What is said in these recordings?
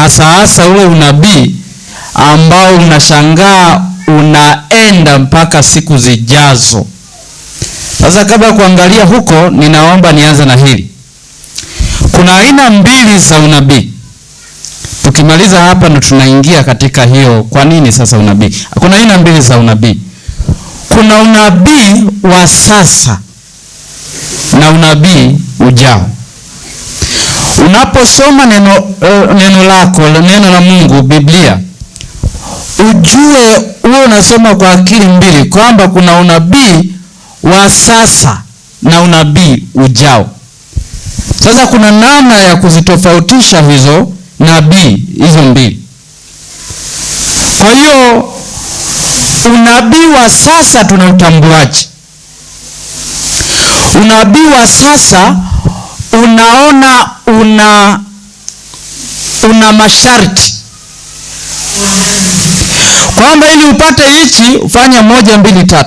hasa ule unabii ambao unashangaa unaenda mpaka siku zijazo. Sasa kabla kuangalia huko, ninaomba nianze na hili. Kuna aina mbili za unabii. Tukimaliza hapa ndo tunaingia katika hiyo kwa nini sasa unabii. Kuna aina mbili za unabii. Kuna unabii wa sasa na unabii ujao. Unaposoma neno lako, neno la Mungu, Biblia, ujue wewe unasoma kwa akili mbili, kwamba kuna unabii wa sasa na unabii ujao. Sasa kuna namna ya kuzitofautisha hizo nabii hizo mbili. Kwa hiyo unabii wa sasa tunautambuaje? Unabii wa sasa unaona una masharti, kwamba ili upate hichi ufanya 1 2 3.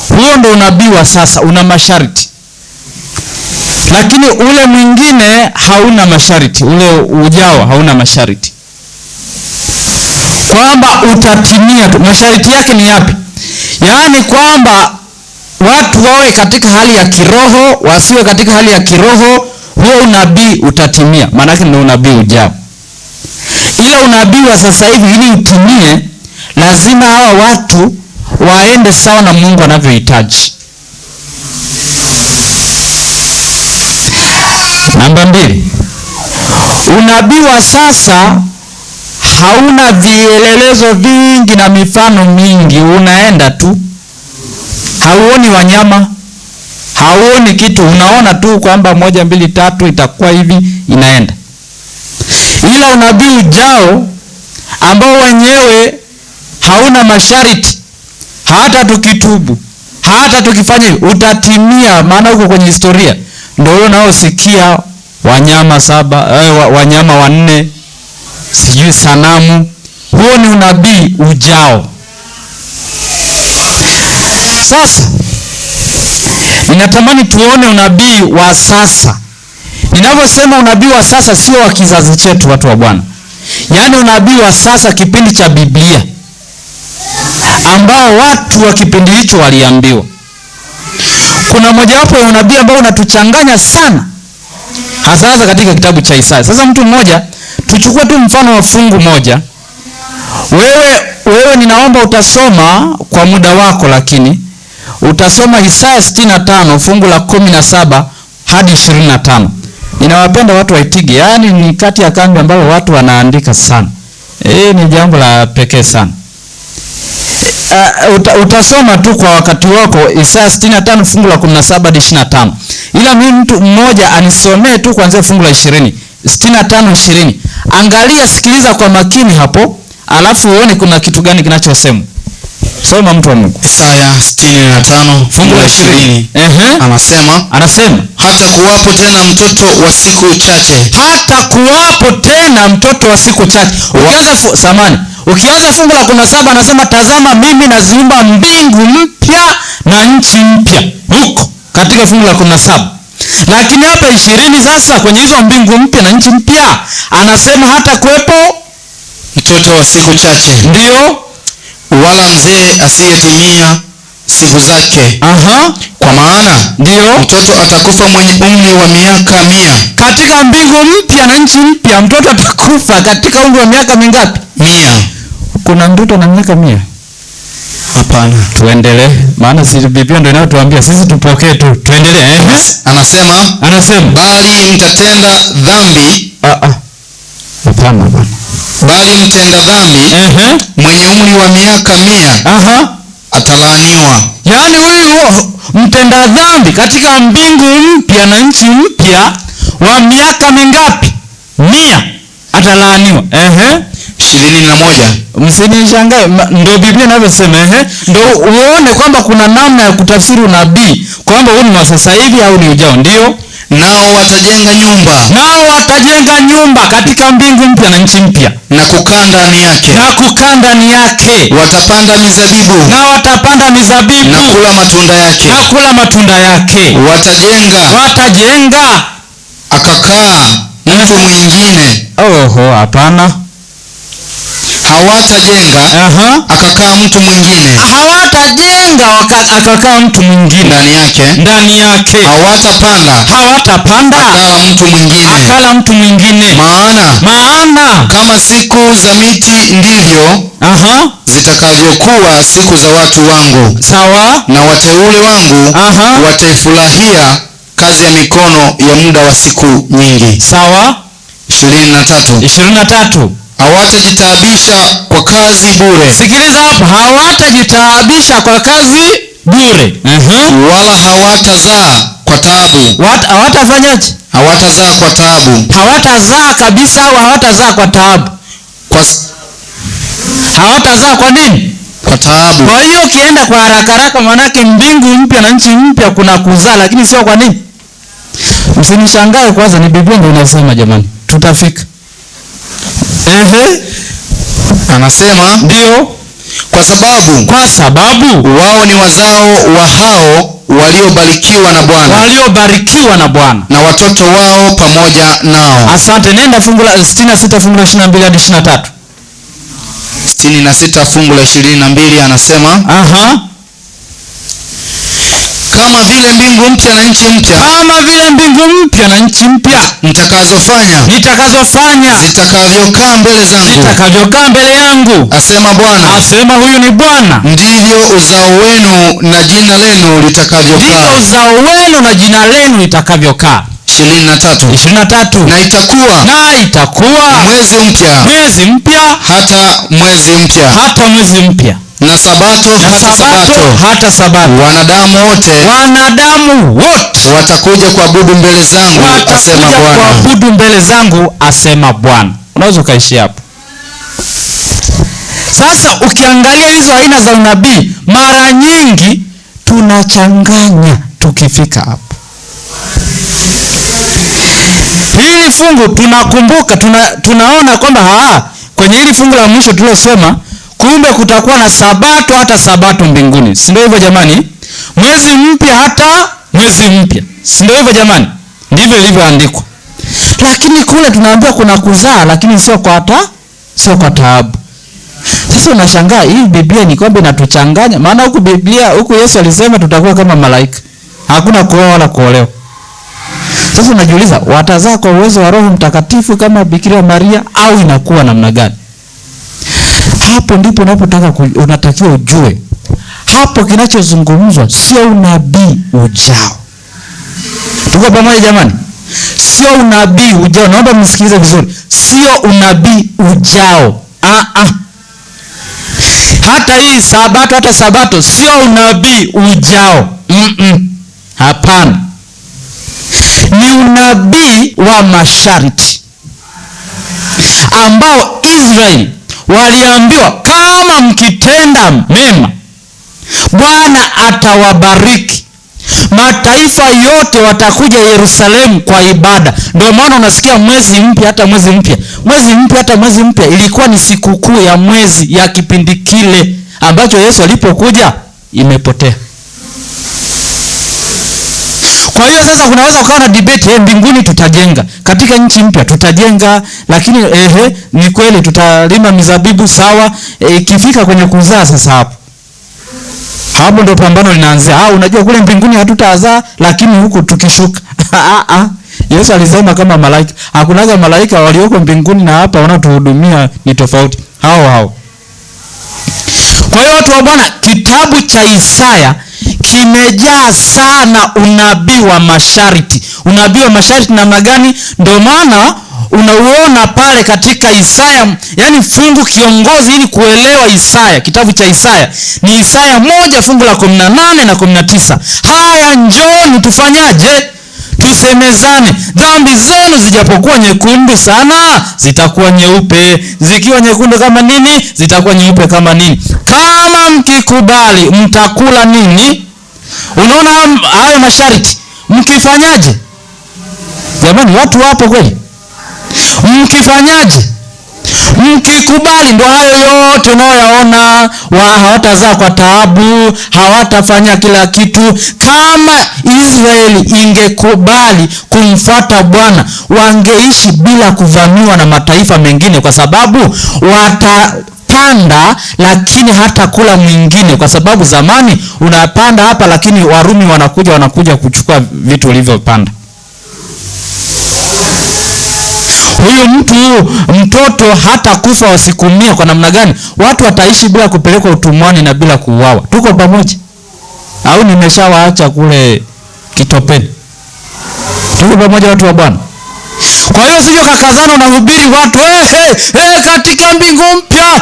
Huo ndo unabii wa sasa, una masharti. Lakini ule mwingine hauna masharti, ule ujao hauna masharti, kwamba utatimia tu. Masharti yake ni yapi? Yaani kwamba watu wawe katika hali ya kiroho, wasiwe katika hali ya kiroho, huo unabii utatimia. Maana yake ndio unabii ujao. Ila unabii wa sasa hivi ili utimie, lazima hawa watu waende sawa na Mungu anavyohitaji. Namba 2. Unabii wa sasa hauna vielelezo vingi na mifano mingi, unaenda tu. Hauoni wanyama, hauoni kitu, unaona tu kwamba 1 2 3 itakuwa hivi, inaenda. Ila unabii ujao ambao wenyewe hauna masharti, hata tukitubu, hata tukifanya hivi utatimia, maana uko kwenye historia. Ndio unaosikia wanyama 7, wanyama 4, sijui sanamu. Huo ni unabii ujao. Sasa ninatamani tuone unabii wa sasa. Ninavyosema unabii wa sasa, sio wa kizazi chetu, watu wa Bwana. Yaani unabii wa sasa kipindi cha Biblia, ambao watu wa kipindi hicho waliambiwa. Kuna mojawapo ya unabii ambao unatuchanganya sana, hasa katika kitabu cha Isaya. Sasa mtu mmoja, tuchukue tu mfano wa fungu moja. Wewe ninaomba utasoma kwa muda wako, lakini utasoma Isaya 65 fungu la 17 hadi 25. Ninawapenda watu waitige, yaani ni kati ya kambi ambao watu wanaandika sana. Ni jambo la pekee sana. Utasoma tu kwa wakati wako Isaya 65 fungu la 17 hadi 25. Ila mimi mtu mmoja anisomee tu kuanzia fungu la 20. 65 20. Angalia, sikiliza kwa makini hapo, alafu uone kuna kitu gani kinachosemwa. Soma mtu wa Mungu. Isaya 65 fungu la 20. Anasema hata kuwapo tena mtoto wa siku chache. Hata kuwapo tena mtoto wa siku chache. Ukianza fungu la 17 anasema tazama mimi naziumba mbingu mpya na nchi mpya. Huko katika fungu la 17. Lakini hapa 20 sasa kwenye hizo mbingu mpya na nchi mpya anasema hata kuwepo mtoto wa siku chache. Ndio. Wala mzee asiyetimia siku zake. Kwa maana ndio mtoto atakufa mwenye umri wa miaka 100. Katika mbingu mpya na nchi mpya mtoto atakufa katika umri wa miaka mingapi? 100. Kuna mtoto na miaka 100? Hapana. Tuendelee, maana sisi Biblia ndio inayotuambia sisi tupokee tu. Tuendelee. Anasema bali mtatenda dhambi. Hapana. Bali mtenda dhambi mwenye umri wa miaka 100 atalaaniwa. Yaani huyu mtenda dhambi katika mbingu mpya na nchi mpya wa miaka mingapi? 100 atalaaniwa. 21. Msinishangae, ndio Biblia inavyosema. Ndio uone kwamba kuna namna ya kutafsiri unabii kwamba huu ni wa sasa hivi au ni ujao. Ndio. Nao watajenga nyumba katika mbingu mpya na nchi mpya, na kukaa ndani yake. Watapanda mizabibu na kula matunda yake. Watajenga akakaa mtu mwingine. Oho, hapana. Hawatajenga akakaa mtu mwingine. Hawatajenga akakaa mtu mwingine ndani yake. Hawatapanda akala mtu mwingine. Maana kama siku za miti ndivyo zitakavyokuwa siku za watu wangu. Sawa. Na wateule wangu wataifurahia kazi ya mikono ya muda wa siku nyingi. Sawa. 23. Hawatajitaabisha kwa kazi bure. Sikiliza hapa, hawatajitaabisha kwa kazi bure. Wala hawatazaa kwa taabu. Hawatafanyaje? Hawatazaa kwa taabu. Hawatazaa kabisa au hawatazaa kwa taabu? Hawatazaa kwa nini? Kwa taabu. Kwa hiyo ukienda kwa haraka manake mbingu mpya na nchi mpya kuna kuzaa, lakini sio kwa nini? Msinishangae kwanza, ni Biblia ndio inasema jamani. Tutafika. Anasema ndio, kwa sababu wao ni wazao wa hao waliobarikiwa na Bwana. Na watoto wao pamoja nao. Asante. Nenda fungu la 66 fungu la 22 hadi 23. 66 fungu la 22 anasema kama vile mbingu mpya na nchi mpya. Kama vile mbingu mpya na nchi mpya nitakazofanya zitakavyokaa mbele yangu, asema Bwana. Asema huyu ni Bwana. Ndivyo uzao wenu na jina lenu litakavyokaa. 23. Na itakuwa mwezi mpya hata mwezi mpya. Na sabato hata sabato. Wanadamu wote watakuja kuabudu mbele zangu, asema Bwana. Unaweza ukaishi hapo. Sasa ukiangalia hizo aina za unabii, mara nyingi tunachanganya tukifika hapo. Hili fungu tunakumbuka, tunaona kwamba kwenye hili fungu la mwisho tulilosoma, kumbe kutakuwa na sabato hata sabato mbinguni. Si ndio hivyo jamani? Mwezi mpya hata mwezi mpya. Si ndio hivyo jamani? Ndivyo ilivyoandikwa. Lakini kule tunaambiwa kuna kuzaa, lakini sio kwa taabu. Sasa unashangaa hii Biblia ni kwamba inatuchanganya. Maana huku Yesu alisema tutakuwa kama malaika. Hakuna kuoa wala kuolewa. Sasa unajiuliza, watazaa kwa uwezo wa Roho Mtakatifu kama Bikira Maria au inakuwa namna gani? Hapo ndipo unatakiwa ujue. Hapo kinachozungumzwa sio unabii ujao. Tuko pamoja jamani? Sio unabii ujao. Naomba msikilize vizuri. Sio unabii ujao. Hata hii sabato sio unabii ujao. Hapana. Ni unabii wa masharti ambao Israeli waliambiwa kama mkitenda mema Bwana atawabariki. Mataifa yote watakuja Yerusalemu kwa ibada. Ndio maana unasikia mwezi mpya hata mwezi mpya. Mwezi mpya hata mwezi mpya ilikuwa ni sikukuu ya mwezi ya kipindi kile ambacho Yesu alipokuja imepotea. Kwa hiyo sasa kunaweza ukawa na debate, mbinguni tutajenga, katika nchi mpya tutajenga, lakini ni kweli tutalima mizabibu sawa, ikifika kwenye kuzaa sasa hapo ndio pambano linaanzia. Unajua kule mbinguni hatutazaa, lakini huku tukishuka. Yesu alisema kama malaika. Hakunaga malaika walioko mbinguni na hapa wanaotuhudumia ni tofauti. Hao. Kwa hiyo watu wa Bwana, kitabu cha Isaya kimejaa sana unabii wa masharti. Unabii wa masharti namna gani? Ndio maana unauona pale katika Isaya, yani fungu kiongozi ili kuelewa Isaya, kitabu cha Isaya ni Isaya 1 fungu la 18 na 19. Haya, njooni tufanyaje? Tusemezane. Dhambi zenu zijapokuwa nyekundu sana zitakuwa nyeupe, zikiwa nyekundu kama nini zitakuwa nyeupe kama nini. Kama mkikubali mtakula nini? Unaona hayo masharti. Mkifanyaje? Jamani, watu wapo kweli? Mkifanyaje? mkikubali, ndo hayo yote unayoyaona, hawatazaa kwa taabu, hawatafanya kila kitu. Kama Israeli ingekubali kumfuata Bwana, wangeishi bila kuvamiwa na mataifa mengine, kwa sababu watapanda lakini hata kula mwingine. Kwa sababu zamani unapanda hapa, lakini Warumi wanakuja kuchukua vitu ulivyopanda. Huyu mtoto hata kufa siku 100 kwa namna gani? Watu wataishi bila kupelekwa utumwani na bila kuuawa. Tuko pamoja? Au nimeshawaacha kule kitopeni? Tuko pamoja watu wa Bwana? Kwa hiyo sivyo kakazana unahubiri watu katika mbingu mpya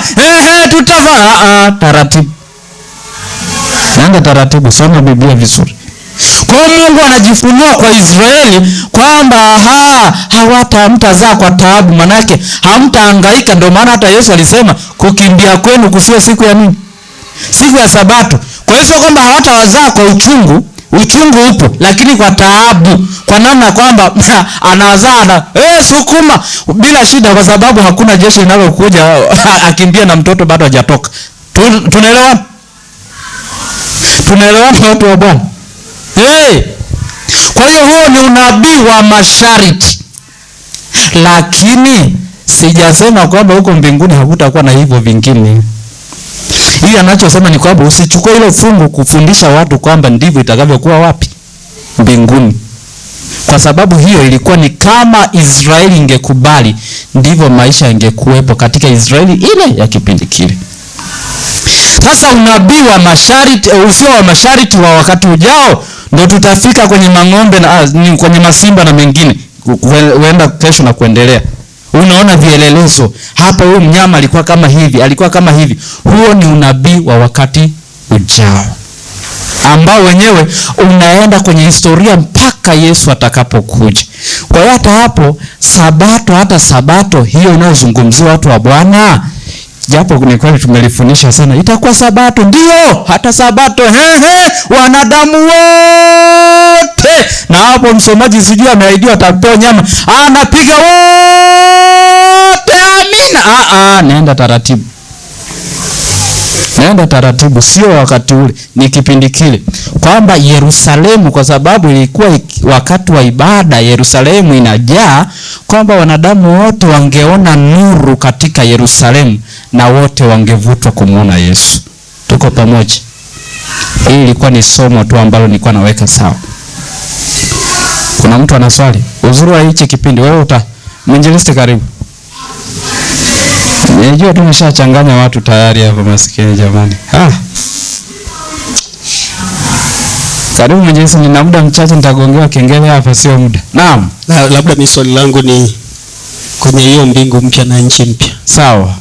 tutavaa. Taratibu. Nenda taratibu, soma Biblia vizuri. Kwa Mungu anajifunua kwa Israeli kwamba hamtazaa kwa taabu, manake hamtahangaika. Ndio maana hata Yesu alisema kukimbia kwenu kusio siku ya nini? Siku ya Sabato. Kwa hiyo sio kwamba hawatawazaa kwa uchungu. Uchungu upo, lakini kwa taabu, kwa namna kwamba anazaa na sukuma bila shida, kwa sababu hakuna jeshi linalokuja akimbia na mtoto bado hajatoka. Tunaelewana? Tunaelewana watu wa Bwana? Kwa hiyo huo ni unabii wa masharti, lakini sijasema kwamba huko mbinguni hakutakuwa na hivyo vingine. Hili anachosema ni kwamba usichukue ile fungu kufundisha watu kwamba ndivyo itakavyokuwa wapi? Mbinguni. Kwa sababu hiyo ilikuwa ni kama Israeli ingekubali, ndivyo maisha yangekuwepo katika Israeli ile ya kipindi kile. Sasa unabii wa masharti, usio wa masharti wa wakati ujao, ndio tutafika kwenye mang'ombe na kwenye masimba na mengine. Huenda kesho na kuendelea. Unaona vielelezo hapa, huyu mnyama alikuwa kama hivi, alikuwa kama hivi. Huo ni unabii wa wakati ujao, ambao wenyewe unaenda kwenye historia mpaka Yesu atakapokuja. Kwa hiyo hata hapo Sabato hiyo inayozungumziwa watu wa Bwana, japo ni kweli tumelifundisha sana, itakuwa Sabato, ndio hata Sabato wanadamu wote. Na hapo msomaji sijui ameahidiwa atapewa nyama, anapiga wote amina. Nenda taratibu. Nenda taratibu, sio wakati ule, ni kipindi kile. Kwamba Yerusalemu, kwa sababu ilikuwa wakati wa ibada, Yerusalemu inajaa, kwamba wanadamu wote wangeona nuru katika Yerusalemu na wote wangevutwa kumuona Yesu. Tuko pamoja? Hii ilikuwa ni somo tu ambalo nilikuwa naweka sawa. Kuna mtu ana swali? Uzuri wa hichi kipindi wewe mwinjilisti karibu. Najua tumeshachanganya watu tayari hapa, maskini jamani. Karibu mwinjilisti, nina muda mchache nitagongewa kengele hapa, sio muda. Naam. Labda swali langu ni kwenye hiyo mbingu mpya na nchi mpya. Sawa.